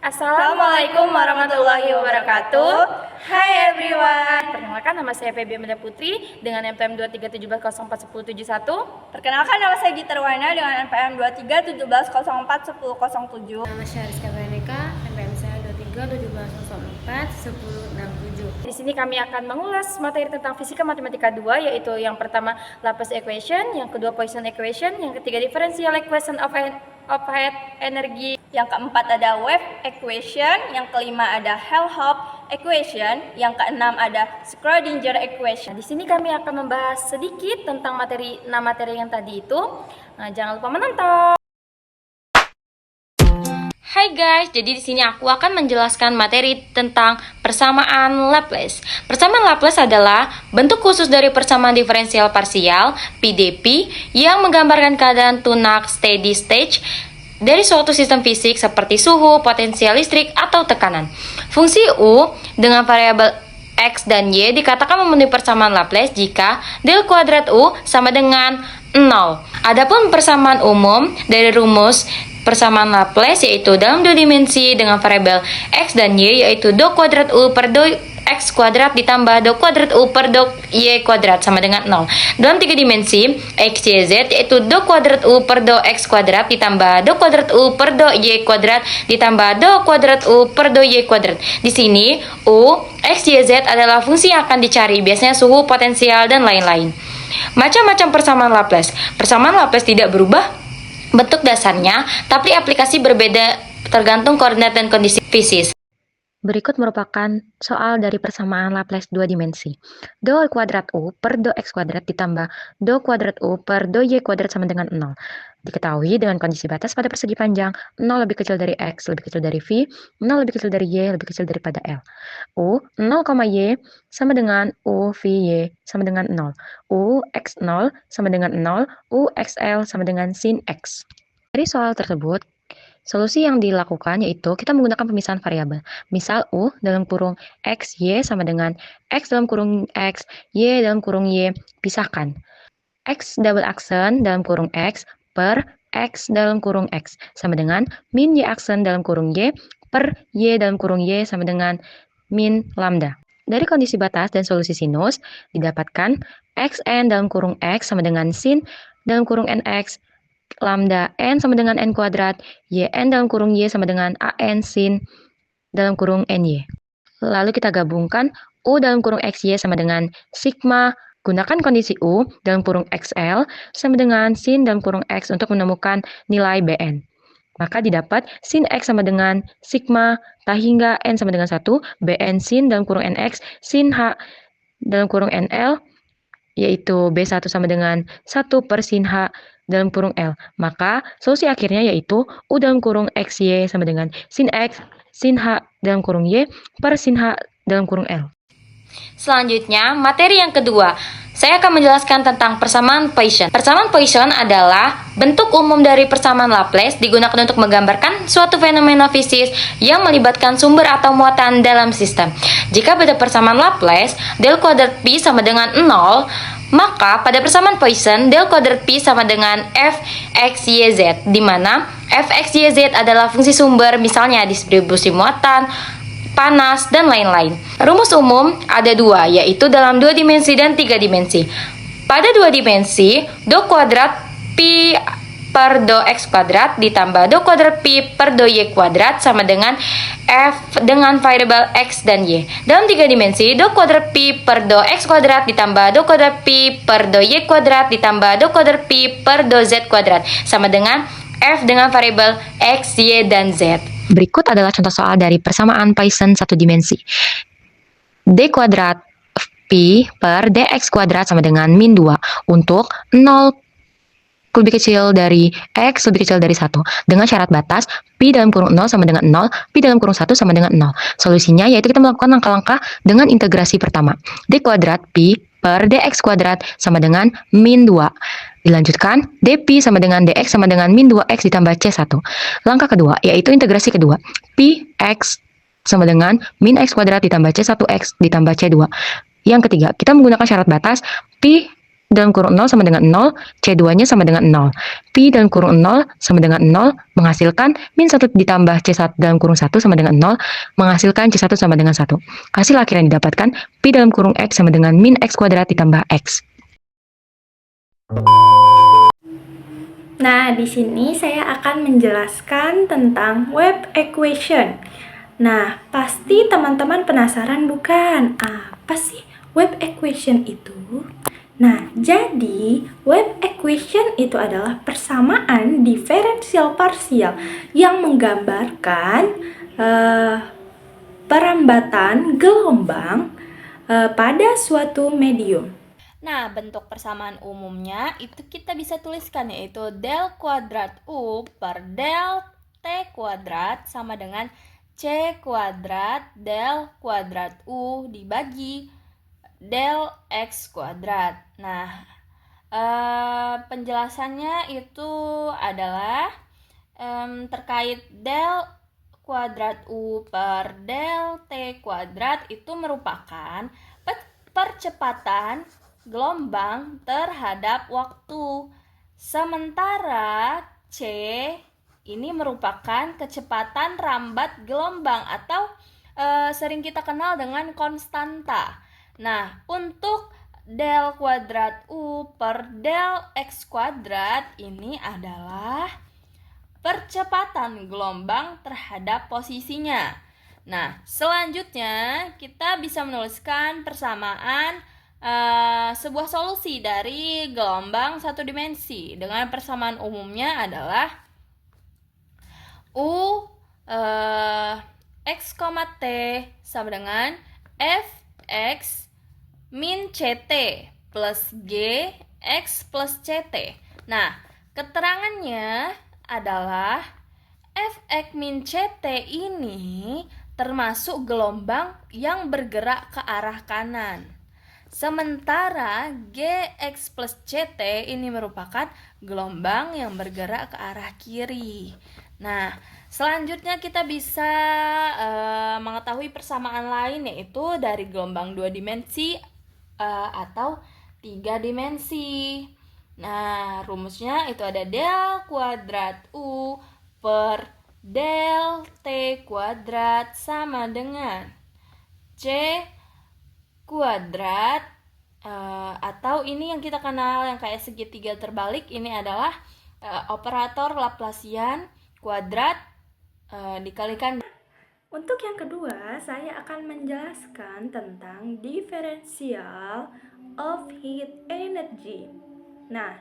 Assalamualaikum warahmatullahi wabarakatuh. Hai everyone. Perkenalkan, nama saya Feby Amanda Putri dengan NPM 2317041071. Perkenalkan, nama saya Gita Rwana dengan NPM 2317041007. Nama saya Rizka Veronica, NPM saya 2317041067. Di sini kami akan mengulas materi tentang fisika matematika 2, yaitu yang pertama Laplace equation, yang kedua Poisson equation, yang ketiga differential equation of heat energy, yang keempat ada wave equation, yang kelima ada Helmholtz equation, yang keenam ada Schrödinger equation. Di sini kami akan membahas sedikit tentang materi yang tadi itu. Nah, jangan lupa menonton. Hai guys, jadi di sini aku akan menjelaskan materi tentang persamaan Laplace. Persamaan Laplace adalah bentuk khusus dari persamaan diferensial parsial (PDP) yang menggambarkan keadaan tunak steady state dari suatu sistem fisik seperti suhu, potensial listrik, atau tekanan. Fungsi U dengan variabel X dan Y dikatakan memenuhi persamaan Laplace jika del kuadrat U sama dengan 0. Adapun persamaan umum dari rumus persamaan Laplace yaitu dalam dua dimensi dengan variabel X dan Y yaitu do kuadrat U per do X kuadrat ditambah do kuadrat U per do Y kuadrat sama dengan 0. Dalam tiga dimensi X, Y, Z yaitu do kuadrat U per do X kuadrat ditambah do kuadrat U per do Y kuadrat ditambah do kuadrat U per do Y kuadrat. Di sini U, X, Y, Z adalah fungsi yang akan dicari, biasanya suhu, potensial, dan lain-lain. Macam-macam persamaan Laplace. Persamaan Laplace tidak berubah bentuk dasarnya, tapi aplikasi berbeda tergantung koordinat dan kondisi fisis. Berikut merupakan soal dari persamaan Laplace dua dimensi. Do kuadrat U per do X kuadrat ditambah do kuadrat U per do Y kuadrat sama dengan 0. Diketahui dengan kondisi batas pada persegi panjang 0 lebih kecil dari X, lebih kecil dari V, 0 lebih kecil dari Y, lebih kecil daripada L. U 0, Y sama dengan U V Y sama dengan 0. U X 0 sama dengan 0, U XL sama dengan sin X. Dari soal tersebut, solusi yang dilakukan yaitu kita menggunakan pemisahan variabel. Misal U dalam kurung X, Y sama dengan X dalam kurung X, Y dalam kurung Y, pisahkan. X double aksen dalam kurung X per X dalam kurung X sama dengan min Y aksen dalam kurung Y per Y dalam kurung Y sama dengan min lambda. Dari kondisi batas dan solusi sinus didapatkan Xn dalam kurung X sama dengan sin dalam kurung NX, lambda n sama dengan n kuadrat, yn dalam kurung y sama dengan an sin dalam kurung ny. Lalu kita gabungkan u dalam kurung xy sama dengan sigma, gunakan kondisi u dalam kurung xl sama dengan sin dalam kurung x untuk menemukan nilai bn. Maka didapat sin x sama dengan sigma tak hingga n sama dengan 1, bn sin dalam kurung nx, sin h dalam kurung nl, yaitu b1 sama dengan 1 per sin h dalam kurung L. Maka solusi akhirnya yaitu U dalam kurung XY sama dengan sin X, sin H dalam kurung Y per sin H dalam kurung L. Selanjutnya, materi yang kedua. Saya akan menjelaskan tentang persamaan Poisson. Persamaan Poisson adalah bentuk umum dari persamaan Laplace digunakan untuk menggambarkan suatu fenomena fisis yang melibatkan sumber atau muatan dalam sistem. Jika pada persamaan Laplace, del kuadrat Pi sama dengan 0, maka pada persamaan Poisson, del kuadrat Pi sama dengan Fxyz, di mana Fxyz adalah fungsi sumber, misalnya distribusi muatan, panas, dan lain-lain. Rumus umum ada dua, yaitu dalam dua dimensi dan tiga dimensi. Pada dua dimensi, do kuadrat Pi per do X kuadrat ditambah do kuadrat Pi per do Y kuadrat sama dengan F dengan variabel X dan Y. Dalam tiga dimensi, do kuadrat Pi per do X kuadrat ditambah do kuadrat Pi per do Y kuadrat ditambah do kuadrat Pi per do Z kuadrat sama dengan F dengan variabel X, Y, dan Z. Berikut adalah contoh soal dari persamaan Poisson satu dimensi. D kuadrat Pi per dx kuadrat sama dengan min 2 untuk 0 lebih kecil dari X lebih kecil dari 1 dengan syarat batas Pi dalam kurung 0 sama dengan 0, Pi dalam kurung 1 sama dengan 0. Solusinya yaitu kita melakukan langkah-langkah dengan integrasi pertama. D kuadrat Pi per dx kuadrat sama dengan min 2. Dilanjutkan, dP sama dengan dx sama dengan min 2x ditambah c1. Langkah kedua yaitu integrasi kedua. Pi x sama dengan min x kuadrat ditambah c1x ditambah c2. Yang ketiga, kita menggunakan syarat batas Pi dalam kurung 0 sama dengan 0, C2-nya sama dengan 0. Pi dalam kurung 0 sama dengan 0 menghasilkan min 1 ditambah C1 dalam kurung 1 sama dengan 0 menghasilkan C1 sama dengan 1. Hasil akhir yang didapatkan Pi dalam kurung X sama dengan min X kuadrat ditambah X. Nah, di sini saya akan menjelaskan tentang wave equation. Nah, pasti teman-teman penasaran bukan? Apa sih wave equation itu? Nah, jadi wave equation itu adalah persamaan diferensial parsial yang menggambarkan perambatan gelombang pada suatu medium. Nah, bentuk persamaan umumnya itu kita bisa tuliskan, yaitu del kuadrat U per del T kuadrat sama dengan C kuadrat del kuadrat U dibagi del X kuadrat. Nah, penjelasannya itu adalah terkait del kuadrat U per del T kuadrat itu merupakan percepatan gelombang terhadap waktu. Sementara C ini merupakan kecepatan rambat gelombang atau sering kita kenal dengan konstanta. Nah, untuk del kuadrat U per del X kuadrat ini adalah percepatan gelombang terhadap posisinya. Nah, selanjutnya kita bisa menuliskan persamaan sebuah solusi dari gelombang satu dimensi dengan persamaan umumnya adalah U X, T sama dengan Fx min Ct plus G X plus Ct. Nah, keterangannya adalah Fx min Ct ini termasuk gelombang yang bergerak ke arah kanan. Sementara Gx plus Ct ini merupakan gelombang yang bergerak ke arah kiri. Nah, selanjutnya kita bisa mengetahui persamaan lain, yaitu dari gelombang 2 dimensi atau 3 dimensi. Nah, rumusnya itu ada del kuadrat U per del T kuadrat sama dengan C kuadrat atau ini yang kita kenal yang kayak segitiga terbalik, ini adalah operator Laplacian kuadrat dikalikan. Untuk yang kedua, saya akan menjelaskan tentang differential of heat energy. Nah,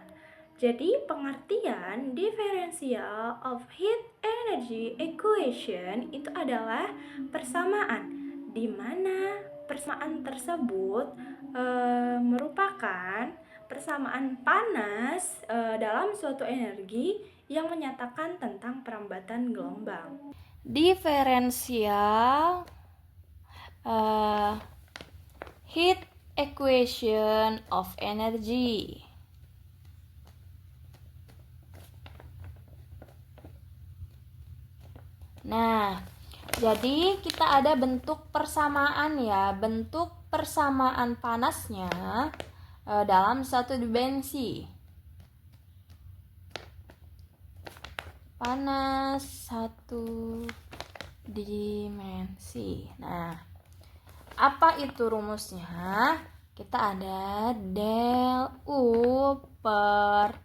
jadi pengertian differential of heat energy equation itu adalah persamaan di mana persamaan tersebut merupakan persamaan panas dalam suatu energi yang menyatakan tentang perambatan gelombang. Differential heat equation of energy. Nah, jadi kita ada bentuk persamaan ya, bentuk persamaan panasnya dalam satu dimensi. Panas satu dimensi. Nah, apa itu rumusnya? Kita ada del U per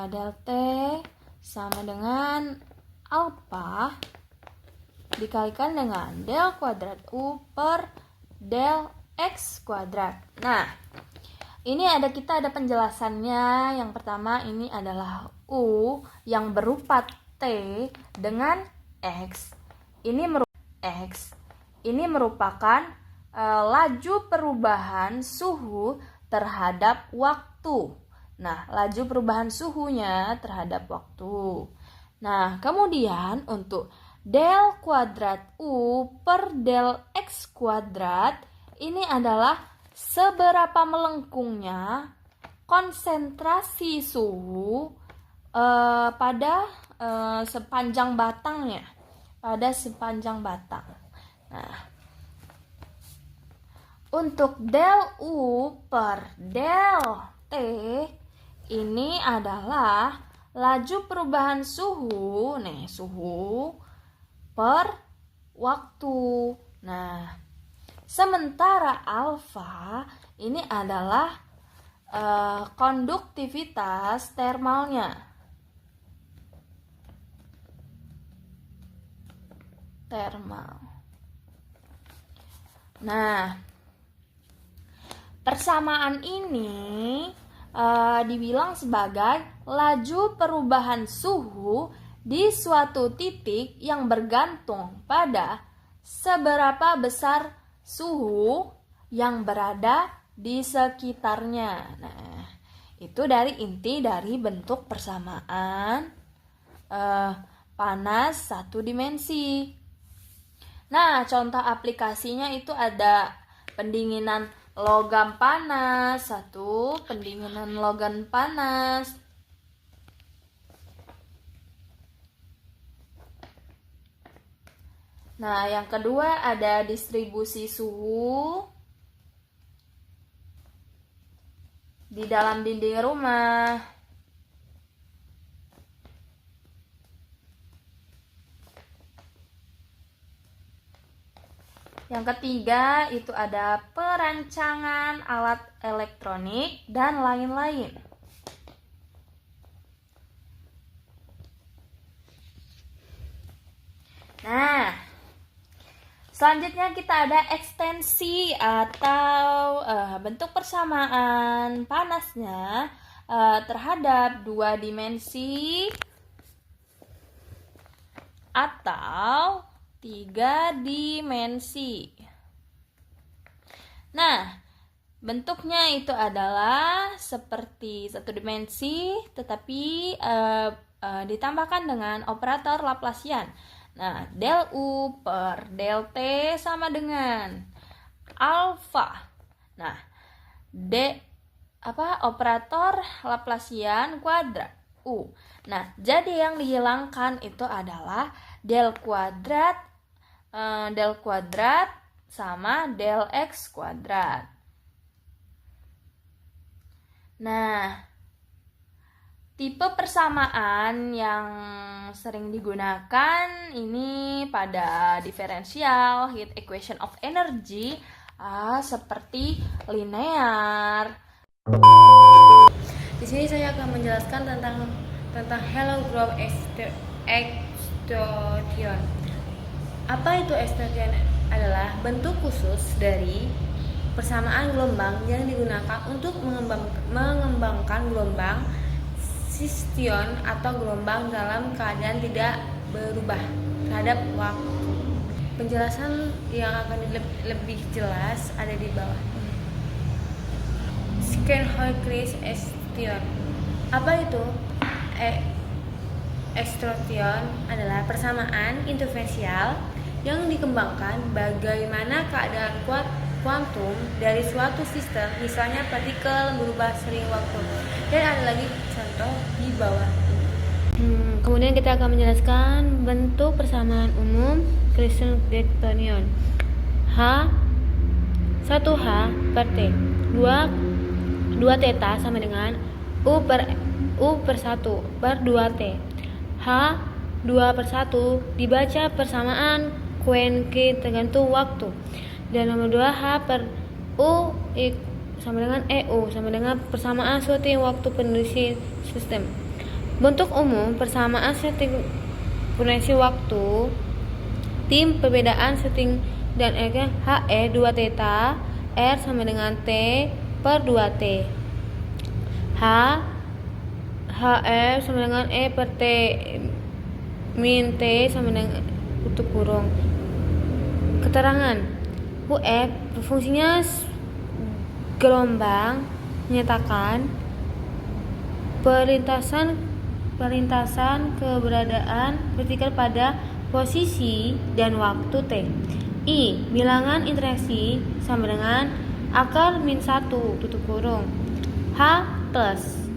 del T sama dengan alpha dikalikan dengan del kuadrat U per del X kuadrat. Nah, ini kita ada penjelasannya. Yang pertama ini adalah U yang berupa T dengan X. Ini merupakan laju perubahan suhu terhadap waktu. Nah, laju perubahan suhunya terhadap waktu. Nah, kemudian untuk del kuadrat U per del X kuadrat ini adalah seberapa melengkungnya konsentrasi suhu pada sepanjang batangnya. Nah, Untuk del U per del T ini adalah laju perubahan suhu, suhu per waktu. Nah, sementara alfa ini adalah konduktivitas termalnya. Nah, persamaan ini dibilang sebagai laju perubahan suhu di suatu titik yang bergantung pada seberapa besar suhu yang berada di sekitarnya. Nah, itu dari inti dari bentuk persamaan panas satu dimensi. Nah, contoh aplikasinya itu ada pendinginan logam panas, pendinginan logam panas. Nah, yang kedua ada distribusi suhu di dalam dinding rumah. Yang ketiga itu ada perancangan alat elektronik dan lain-lain. Nah, selanjutnya kita ada ekstensi atau bentuk persamaan panasnya terhadap dua dimensi atau tiga dimensi. Nah, bentuknya itu adalah seperti satu dimensi, tetapi ditambahkan dengan operator Laplacian. Nah, del U per del T sama dengan alfa. Nah, operator Laplacian kuadrat U. Nah, jadi yang dihilangkan itu adalah del kuadrat sama del X kuadrat. Nah, tipe persamaan yang sering digunakan ini pada diferensial heat equation of energy seperti linear. Di sini saya akan menjelaskan tentang Hello Group extortion. Apa itu extortion? Adalah bentuk khusus dari persamaan gelombang yang digunakan untuk mengembangkan gelombang siston atau gelombang dalam keadaan tidak berubah terhadap waktu. Penjelasan yang akan lebih jelas ada di bawah ini. Stern-Hawkins extortion. Apa itu? Extortion adalah persamaan interferensial yang dikembangkan bagaimana keadaan kuantum dari suatu sistem, misalnya partikel berubah sering waktu. Dan ada lagi contoh di bawah. Kemudian kita akan menjelaskan bentuk persamaan umum Christian-Getonian. 1H per T 2 theta sama dengan U per 1 per 2T. H 2 per 1 dibaca persamaan Q tergantung waktu. Dan nomor 2 H per U sama dengan EU sama dengan persamaan setting waktu pendeteksi sistem. Bentuk umum persamaan setting pendeteksi waktu tim perbedaan setting dan HE 2 theta R sama dengan T per 2T. HF sama dengan E per T min T sama dengan tutup kurung. Keterangan UF fungsinya gelombang menyatakan perlintasan keberadaan vertikal pada posisi dan waktu T. I. Bilangan interaksi sama dengan akar min 1 tutup kurung. H plus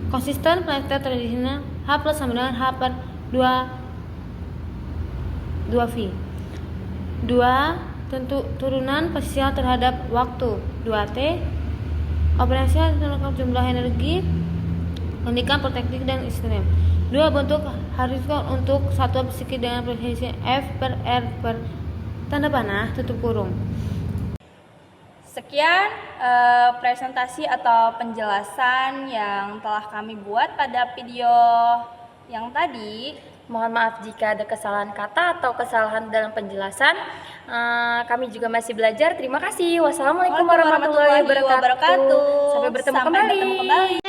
konsisten planetar tradisional H plus sama dengan H per 2 V. 2 turunan parsial terhadap waktu. 2T operasial tentang jumlah energi, pendidikan protektif dan ekstrem. 2 bentuk horizontal untuk satuan psikis dengan presisi F per R per tanda panah tutup kurung. Sekian presentasi atau penjelasan yang telah kami buat pada video yang tadi. Mohon maaf jika ada kesalahan kata atau kesalahan dalam penjelasan. Kami juga masih belajar. Terima kasih. Wassalamualaikum warahmatullahi wabarakatuh. Sampai bertemu kembali.